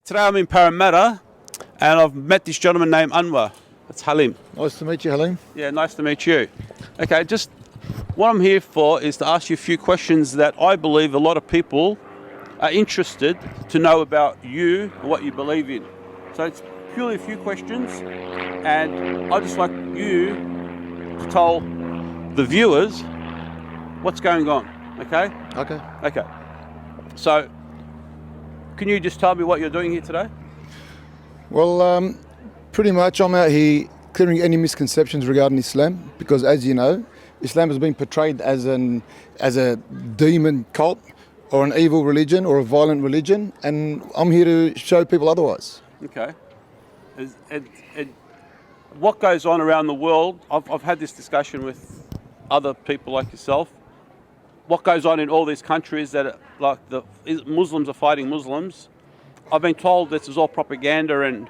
Today I'm in Parramatta and I've met this gentleman named Anwar. It's Halim. Nice to meet you, Halim. Yeah, nice to meet you. Okay, just what I'm here for is to ask you a few questions that I believe a lot of people are interested to know about you and what you believe in. So it's purely a few questions, and I'd just like you to tell the viewers what's going on, okay? Okay. Okay. So, can you just tell me what you're doing here today? Well, pretty much I'm out here clearing any misconceptions regarding Islam, because as you know, Islam has been portrayed as a demon cult or an evil religion or a violent religion, and I'm here to show people otherwise. Okay. And what goes on around the world, I've had this discussion with other people like yourself, what goes on in all these countries that Muslims are fighting Muslims, I've been told this is all propaganda and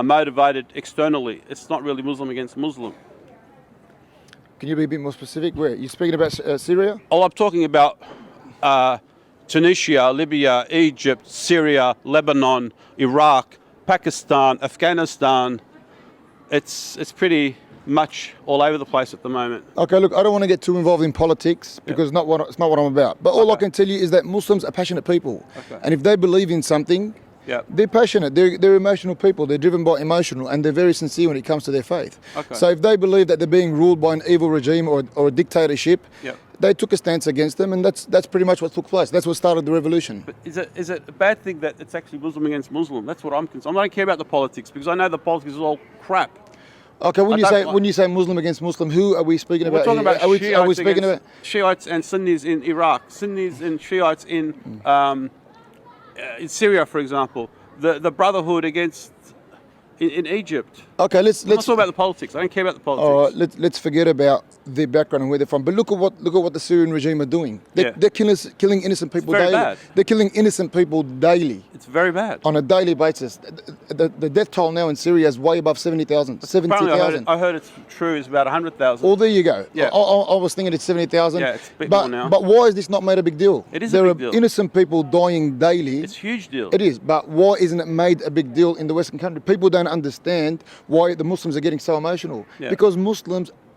motivated externally. It's not really Muslim against Muslim. Can you be a bit more specific? Where? You're speaking about Syria? Oh, I'm talking about Tunisia, Libya, Egypt, Syria, Lebanon, Iraq, Pakistan, Afghanistan. It's pretty much all over the place at the moment. Okay, look, I don't want to get too involved in politics because it's not what I'm about. But all I can tell you is that Muslims are passionate people. Okay. And if they believe in something, they're passionate, they're emotional people, they're driven by emotional, and they're very sincere when it comes to their faith. Okay. So if they believe that they're being ruled by an evil regime or a dictatorship, they took a stance against them, and that's pretty much what took place. That's what started the revolution. But is it a bad thing that it's actually Muslim against Muslim? That's what I'm concerned. I don't care about the politics because I know the politics is all crap. Okay, when you say Muslim against Muslim, who are we speaking about? We're talking about are we speaking about Shiites and Sunnis in Iraq, Sunnis and Shiites in Syria, for example, the Brotherhood against in Egypt. Okay, let's talk about the politics. I don't care about the politics. All right, let's forget about their background and where they're from. But look at what the Syrian regime are doing. They're killing innocent people daily. Bad. They're killing innocent people daily. It's very bad. On a daily basis. The death toll now in Syria is way above 70,000. 70,000. I heard it's true. It's about 100,000. Well, there you go. Yeah. I was thinking it's 70,000. Yeah, it's a bit more now. But why is this not made a big deal? It is a big deal. There are innocent people dying daily. It's a huge deal. It is. But why isn't it made a big deal in the Western country? People don't understand why the Muslims are getting so emotional. Yeah. Because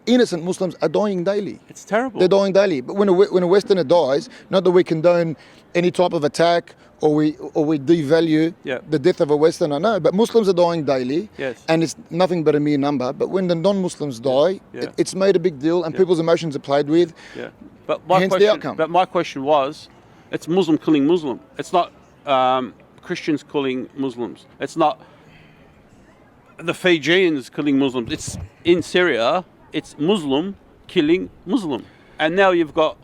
innocent Muslims are dying daily. It's terrible. They're dying daily. But when a Westerner dies, not that we condone any type of attack or we devalue the death of a Westerner, no. But Muslims are dying daily, and it's nothing but a mere number. But when the non-Muslims die, it's made a big deal, and people's emotions are played with. Yeah. But my question was, it's Muslim killing Muslim. It's not Christians killing Muslims. It's not the Fijians killing Muslims. It's in Syria. It's Muslim killing Muslim, and now you've got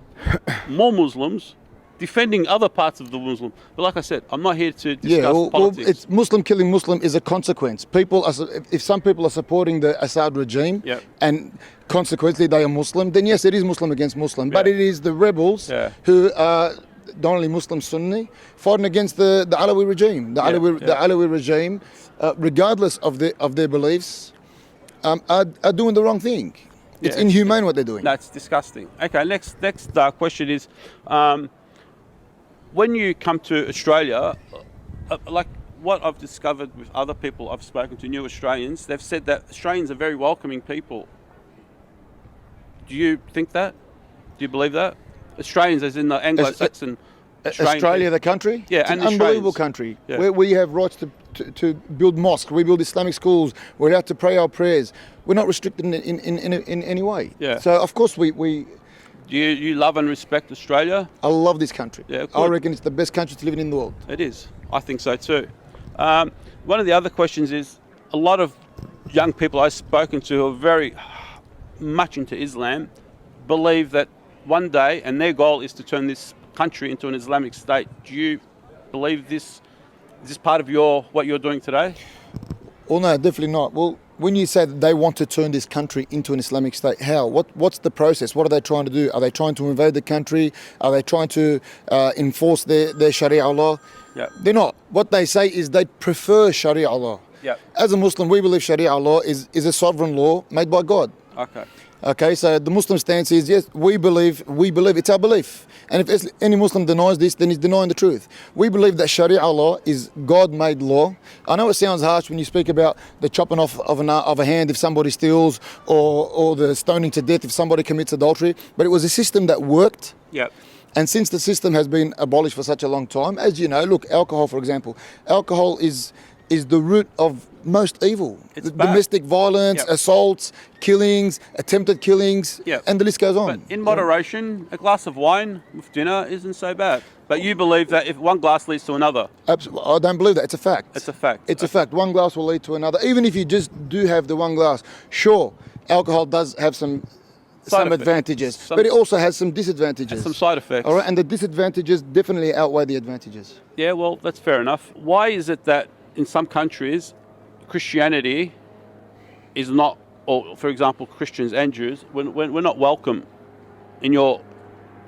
more Muslims defending other parts of the Muslim. But like I said, I'm not here to discuss politics. Well, it's Muslim killing Muslim is a consequence. If some people are supporting the Assad regime, and consequently they are Muslim, then yes, it is Muslim against Muslim. But it is the rebels who are not only Muslim Sunni fighting against the Alawi regime. The Alawi regime, regardless of their beliefs, are doing the wrong thing. It's inhumane what they're doing. That's disgusting. Okay, next question is, when you come to Australia, like what I've discovered with other people I've spoken to, new Australians, they've said that Australians are very welcoming people. Do you think that? Do you believe that? Australians, as in the Anglo-Saxon Australia, the country? Yeah, it's and an unbelievable country where we have rights to build mosques, we build Islamic schools, we're allowed to pray our prayers. We're not restricted in any way. Yeah. So of course we Do you love and respect Australia? I love this country. Yeah, I reckon it's the best country to live in the world. It is. I think so too. One of the other questions is, a lot of young people I've spoken to who are very much into Islam believe that one day, and their goal is to turn this country into an Islamic state. Do you believe this? Is this part of what you're doing today? Well, no, definitely not. Well, when you say that they want to turn this country into an Islamic state, how? What's the process? What are they trying to do? Are they trying to invade the country? Are they trying to enforce their Sharia law? Yeah. They're not. What they say is they prefer Sharia law. Yeah. As a Muslim, we believe Sharia law is a sovereign law made by God. Okay. Okay, so the Muslim stance is, yes, we believe, it's our belief. And if any Muslim denies this, then he's denying the truth. We believe that Sharia law is God-made law. I know it sounds harsh when you speak about the chopping off of a hand if somebody steals, or the stoning to death if somebody commits adultery, but it was a system that worked. Yep. And since the system has been abolished for such a long time, as you know, look, alcohol, for example. Alcohol is the root of most evil. It's bad. Domestic violence, assaults, killings, attempted killings, and the list goes on. But in moderation, a glass of wine with dinner isn't so bad. But you believe that if one glass leads to another? Absolutely. I don't believe that. It's a fact. It's a fact. It's a fact. One glass will lead to another. Even if you just do have the one glass, sure, alcohol does have some advantages, but it also has some disadvantages. Some side effects. All right, and the disadvantages definitely outweigh the advantages. Yeah, well, that's fair enough. Why is it that in some countries, Christianity is not, or for example, Christians and Jews, we're not welcome in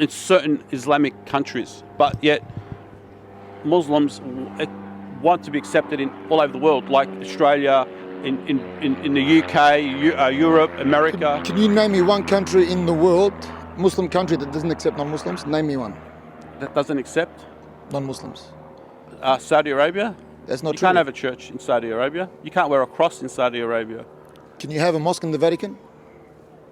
certain Islamic countries, but yet Muslims want to be accepted in all over the world, like Australia, in the UK, Europe, America. Can you name me one country in the world, Muslim country, that doesn't accept non-Muslims? Name me one. That doesn't accept non-Muslims? Saudi Arabia. That's not true. You can't have a church in Saudi Arabia. You can't wear a cross in Saudi Arabia. Can you have a mosque in the Vatican?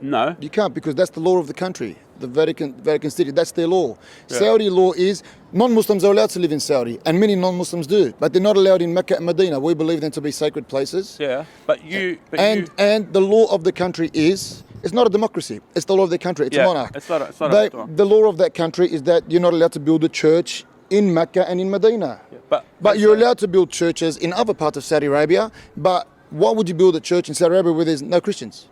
No. You can't, because that's the law of the country, the Vatican City. That's their law. Yeah. Saudi law is non-Muslims are allowed to live in Saudi, and many non-Muslims do, but they're not allowed in Mecca and Medina. We believe them to be sacred places. Yeah, and the law of the country is, it's not a democracy. It's the law of the country. It's a monarch. It's not the law of that country is that you're not allowed to build a church in Mecca and in Medina. Yeah, but you're allowed to build churches in other parts of Saudi Arabia. But why would you build a church in Saudi Arabia where there's no Christians?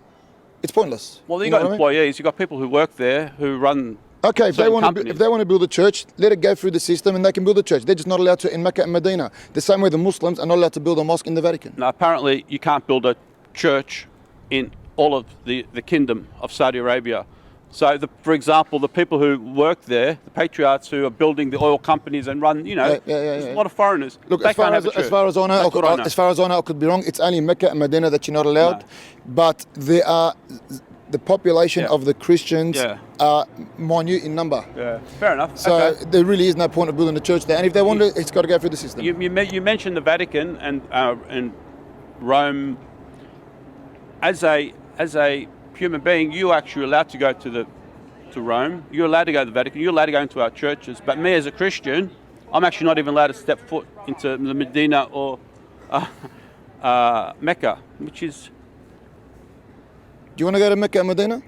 It's pointless. Well, you've got employees, you've got people who work there who run. Okay, if they want to build a church, let it go through the system and they can build a church. They're just not allowed to in Mecca and Medina. The same way the Muslims are not allowed to build a mosque in the Vatican. No, apparently you can't build a church in all of the kingdom of Saudi Arabia. So, for example, the people who work there, the patriarchs who are building the oil companies and run, there's a lot of foreigners. Look, as far as I know, I could be wrong. It's only Mecca and Medina that you're not allowed. No. But there are the population of the Christians are minute in number. Yeah, fair enough. So there really is no point of building a church there. And if they want it, it's got to go through the system. You mentioned the Vatican and Rome. As a human being, you're actually allowed to go to Rome. You're allowed to go to the Vatican. You're allowed to go into our churches. But me as a Christian, I'm actually not even allowed to step foot into the Medina or Mecca, which is. Do you want to go to Mecca and Medina?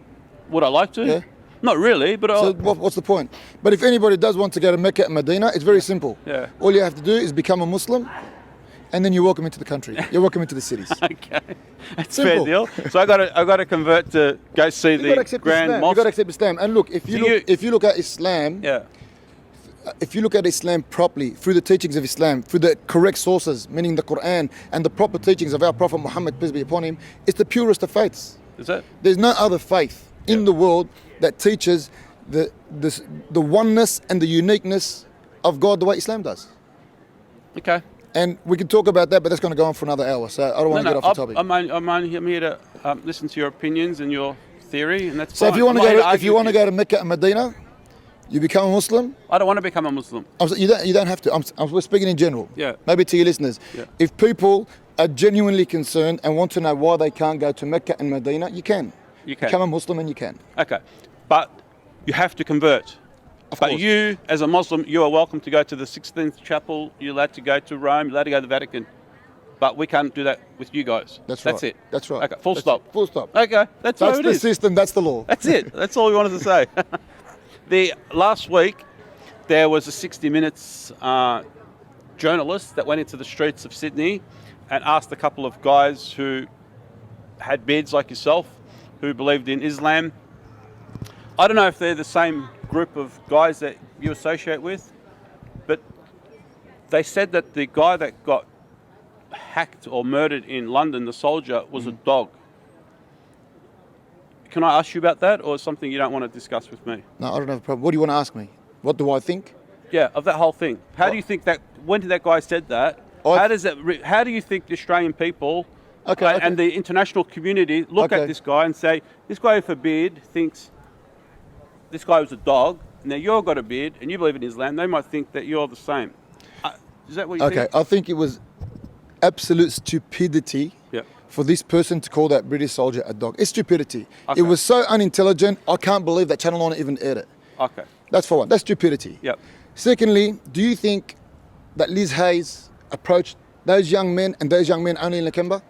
Would I like to? Yeah. Not really, but. So what's the point? But if anybody does want to go to Mecca and Medina, it's very simple. Yeah. All you have to do is become a Muslim, and then you're welcome into the country. You're welcome into the cities. Okay, that's a fair deal. So I got to convert to go see the Grand Mosque. You got to accept Islam. And look, if you look at Islam, if you look at Islam properly through the teachings of Islam, through the correct sources, meaning the Qu'ran and the proper teachings of our Prophet Muhammad, peace be upon him, it's the purest of faiths. Is it? There's no other faith in the world that teaches the oneness and the uniqueness of God the way Islam does. Okay. And we can talk about that, but that's going to go on for another hour, so I don't want to get off the topic. I'm here to listen to your opinions and your theory, and that's so fine. If you want to go to Mecca and Medina, you become a Muslim. I don't want to become a Muslim. You don't have to. We're speaking in general. Yeah. Maybe to your listeners. Yeah. If people are genuinely concerned and want to know why they can't go to Mecca and Medina, you can. You can. Become a Muslim and you can. Okay. But you have to convert. But you, as a Muslim, you are welcome to go to the 16th chapel. You're allowed to go to Rome. You're allowed to go to the Vatican. But we can't do that with you guys. That's right. That's it. That's right. Okay. Full stop. Full stop. Okay. That's how it is. That's the system. That's the law. That's it. That's all we wanted to say. Last week, there was a 60 Minutes journalist that went into the streets of Sydney and asked a couple of guys who had beards like yourself, who believed in Islam. I don't know if they're the same group of guys that you associate with, but they said that the guy that got hacked or murdered in London, the soldier, was a dog. Can I ask you about that, or something you don't want to discuss with me? No, I don't have a problem. What do you want to ask me? What do I think? Yeah, of that whole thing. How do you think that, when did that guy said that, how do you think the Australian people Okay. And the international community look at this guy and say, this guy with a beard thinks this guy was a dog. Now you've got a beard and you believe in Islam. They might think that you're the same. Is that what you think? Okay, I think it was absolute stupidity for this person to call that British soldier a dog. It's stupidity. It was so unintelligent, I can't believe that Channel 9 even aired it. Okay. That's for one. That's stupidity. Yep. Secondly, do you think that Liz Hayes approached those young men and those young men only in Lakemba?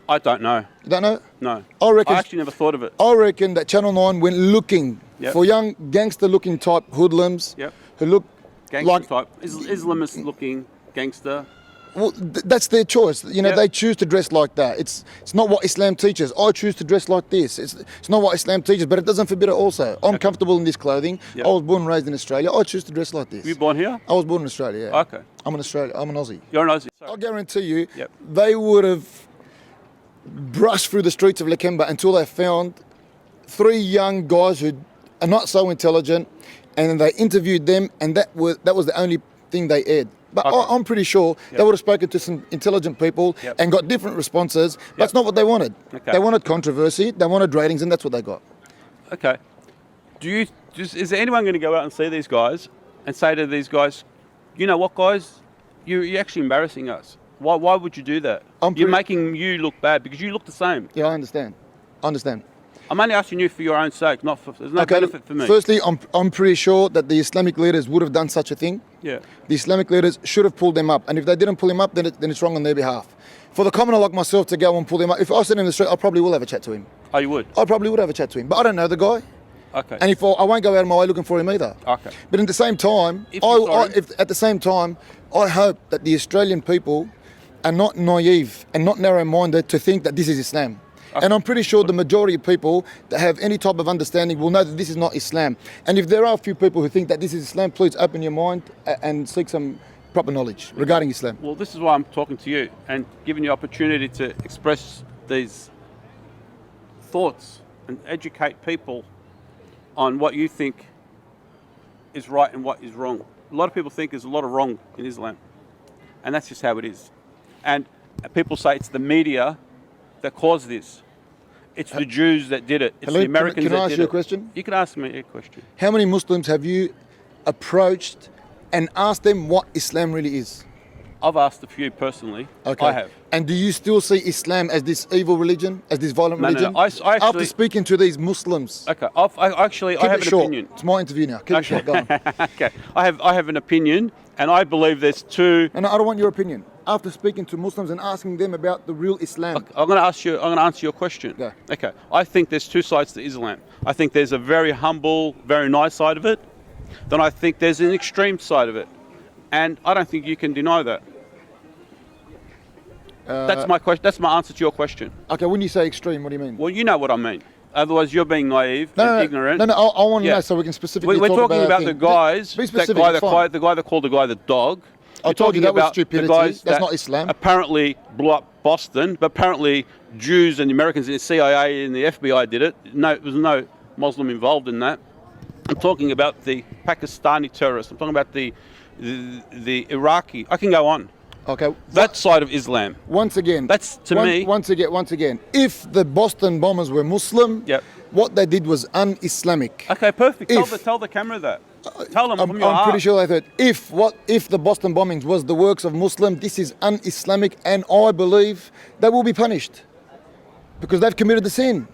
I don't know. You don't know? No. I actually never thought of it. I reckon that Channel 9 went looking for young gangster-looking type hoodlums who look gangster like type, Islamist-looking gangster. Well, that's their choice. You know, they choose to dress like that. It's not what Islam teaches. I choose to dress like this. It's not what Islam teaches, but it doesn't forbid it also. I'm comfortable in this clothing. I was born and raised in Australia. I choose to dress like this. Were you born here? I was born in Australia, yeah. Okay. I'm an Aussie. You're an Aussie. Sorry. I guarantee you, they would have brushed through the streets of Lakemba until they found 3 young guys who are not so intelligent, and then they interviewed them, and that was the only thing they aired. But I'm pretty sure they would have spoken to some intelligent people and got different responses. That's not what they wanted. They wanted controversy, they wanted ratings, and that's what they got. Okay. Is there anyone going to go out and see these guys and say to these guys, you know what, guys, you're actually embarrassing us. Why would you do that? You're making you look bad because you look the same. Yeah, I understand. I'm only asking you for your own sake, not for. There's no benefit for me. Firstly, I'm pretty sure that the Islamic leaders would have done such a thing. Yeah. The Islamic leaders should have pulled them up, and if they didn't pull him up, then it's wrong on their behalf. For the commoner like myself to go and pull him up, if I sit in the street, I probably will have a chat to him. Oh, you would? I probably would have a chat to him, but I don't know the guy. Okay. And I won't go out of my way looking for him either. Okay. But at the same time, I hope that the Australian people are not naive and not narrow-minded to think that this is Islam. And I'm pretty sure the majority of people that have any type of understanding will know that this is not Islam. And if there are a few people who think that this is Islam, please open your mind and seek some proper knowledge regarding Islam. Well, this is why I'm talking to you and giving you opportunity to express these thoughts and educate people on what you think is right and what is wrong. A lot of people think there's a lot of wrong in Islam, and that's just how it is. And people say it's the media that caused this. It's the Jews that did it. It's Halim, the Americans that did it. Can I ask you a question? You can ask me a question. How many Muslims have you approached and asked them what Islam really is? I've asked a few personally. Okay. I have. And do you still see Islam as this evil religion, as this violent religion? No. I actually, after speaking to these Muslims. Okay. I have an opinion. It's my interview now. Keep it short. Go on. Okay. I have an opinion, and I believe there's two. And I don't want your opinion. After speaking to Muslims and asking them about the real Islam. Okay, I'm going to answer your question. Go. Okay. I think there's two sides to Islam. I think there's a very humble, very nice side of it. Then I think there's an extreme side of it, and I don't think you can deny that. That's my question. That's my answer to your question. Okay. When you say extreme, what do you mean? Well, you know what I mean. Otherwise, you're being naive and ignorant. No. I want to know so we can specifically. We're talking about the guys. Be specific. The guy that called the guy the dog. I told you that was stupidity. That's not Islam. Apparently blew up Boston, but apparently Jews and the Americans in the CIA and the FBI did it. No, there was no Muslim involved in that. I'm talking about the Pakistani terrorists. I'm talking about the Iraqi. I can go on. Okay. That side of Islam. Once again. That's me. Once again. If the Boston bombers were Muslim, what they did was un-Islamic. Okay, perfect. Tell the camera that. Tell them from your heart. I'm pretty sure they thought, if the Boston bombings was the works of Muslim, this is un-Islamic, and I believe they will be punished because they've committed the sin.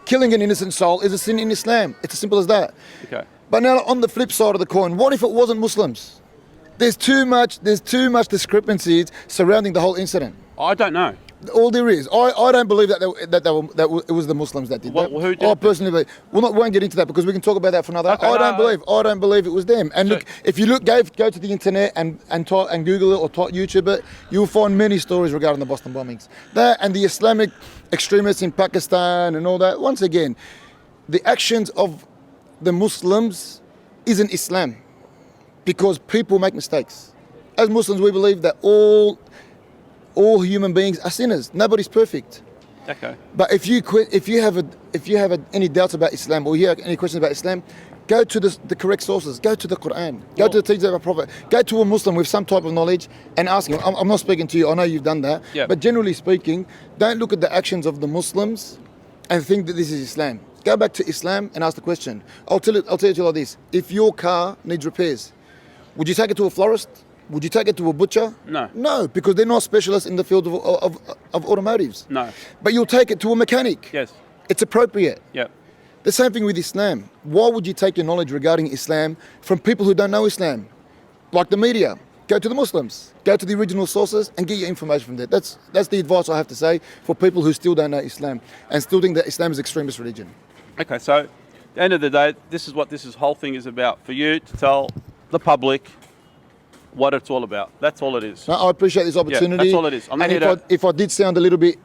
Killing an innocent soul is a sin in Islam. It's as simple as that. Okay. But now on the flip side of the coin, what if it wasn't Muslims? There's too much discrepancies surrounding the whole incident. I don't know. All there is. I don't believe that it was the Muslims that did that. Who did I personally believe. We won't get into that because we can talk about that for another. Okay, I don't believe it was them. And look, if you go to the internet and Google it or YouTube it, you'll find many stories regarding the Boston bombings. That and the Islamic extremists in Pakistan and all that. Once again, the actions of the Muslims isn't Islam because people make mistakes. As Muslims, we believe that all human beings are sinners. Nobody's perfect. Okay. But if you have any doubts about Islam or you have any questions about Islam, Go to the correct sources. Go to the Qu'ran. Go to the teachings of our Prophet. Go to a Muslim with some type of knowledge and ask him. I'm not speaking to you. I know you've done that. Yeah. But generally speaking, don't look at the actions of the Muslims and think that this is Islam. Go back to Islam and ask the question. I'll tell you like this. If your car needs repairs, would you take it to a florist? Would you take it to a butcher? No. No, because they're not specialists in the field of automotives. No. But you'll take it to a mechanic. Yes. It's appropriate. Yeah. The same thing with Islam. Why would you take your knowledge regarding Islam from people who don't know Islam? Like the media. Go to the Muslims. Go to the original sources and get your information from there. That's the advice I have to say for people who still don't know Islam and still think that Islam is extremist religion. Okay, so at the end of the day, this is what this whole thing is about. For you to tell the public what it's all about. That's all it is. No, I appreciate this opportunity. Yeah, that's all it is. I'm not here if I did sound a little bit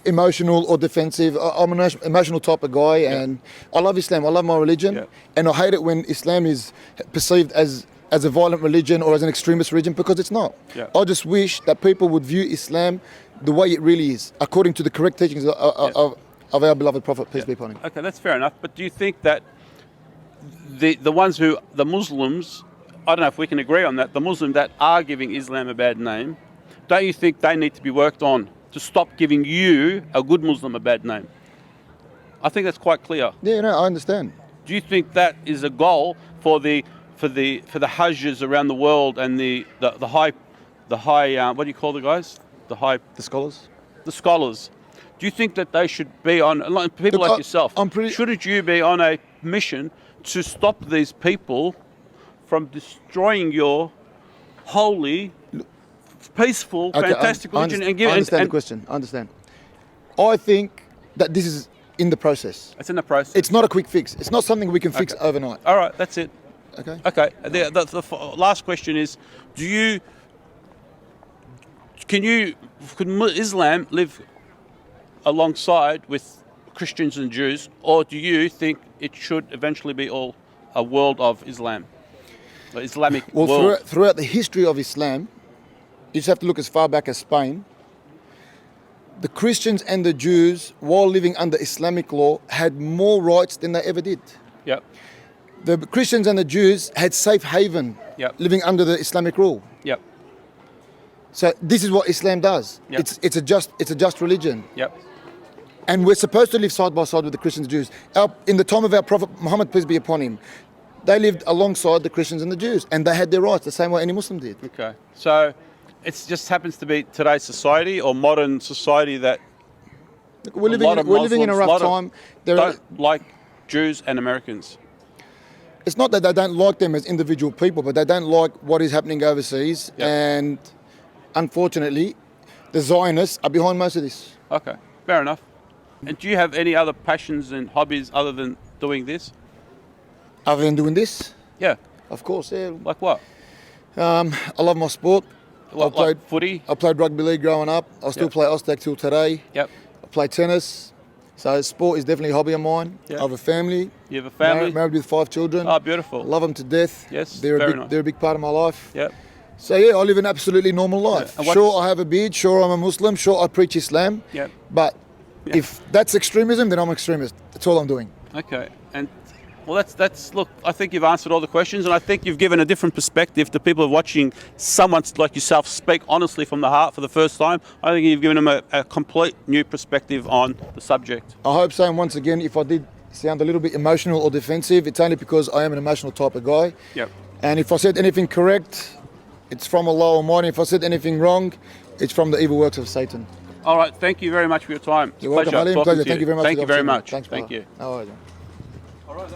emotional or defensive, I'm an emotional type of guy, and I love Islam. I love my religion, and I hate it when Islam is perceived as a violent religion or as an extremist religion, because it's not. Yeah. I just wish that people would view Islam the way it really is, according to the correct teachings of our beloved Prophet, peace be upon him. Okay, that's fair enough. But do you think that the Muslims, I don't know if we can agree on that, the Muslims that are giving Islam a bad name, don't you think they need to be worked on to stop giving you, a good Muslim, a bad name? I think that's quite clear. Yeah, no, I understand. Do you think that is a goal for the Hajjs around the world and the high what do you call the guys? The scholars. The scholars. Do you think that they should be on, people like yourself, shouldn't you be on a mission to stop these people from destroying your holy, peaceful, fantastic religion? I understand the question. I understand. I think that this is in the process. It's in the process. It's not a quick fix. It's not something we can fix overnight. All right, that's it. Okay. Okay. The last question is: Can Islam live alongside with Christians and Jews, or do you think it should eventually be all a world of Islam, Islamic world? Well, throughout the history of Islam, you just have to look as far back as Spain. The Christians and the Jews, while living under Islamic law, had more rights than they ever did. Yep. The Christians and the Jews had safe haven, living under the Islamic rule. Yep. So this is what Islam does. Yep. It's a just religion. Yep. And we're supposed to live side by side with the Christians and Jews. In the time of our Prophet Muhammad, peace be upon him, they lived alongside the Christians and the Jews, and they had their rights the same way any Muslim did. Okay. So it just happens to be today's society or modern society that we're living in a rough time. Don't like Jews and Americans. It's not that they don't like them as individual people, but they don't like what is happening overseas. Yep. And unfortunately, the Zionists are behind most of this. Okay, fair enough. And do you have any other passions and hobbies other than doing this? Other than doing this? Yeah. Of course, yeah. Like what? I love my sport. Like footy? I played rugby league growing up. I still play Ostec till today. Yep. I play tennis. So sport is definitely a hobby of mine. Yep. I have a family. You have a family? Married with 5 children. Oh, beautiful. Love them to death. Yes, they're a big part of my life. Yep. So yeah, I live an absolutely normal life. Yeah. Sure, I have a beard. Sure, I'm a Muslim. Sure, I preach Islam. Yep. But if that's extremism, then I'm extremist. That's all I'm doing. Okay. And well, that's look, I think you've answered all the questions, and I think you've given a different perspective to people watching someone like yourself speak honestly from the heart for the first time. I think you've given them a complete new perspective on the subject. I hope so. And once again, if I did sound a little bit emotional or defensive, it's only because I am an emotional type of guy. Yep. And if I said anything correct, it's from Allah Almighty. If I said anything wrong, it's from the evil works of Satan. All right. Thank you very much for your time. You're welcome, Halim. Pleasure. Thank you very much. Thank you very much. Thanks, thank you. No worries. All right.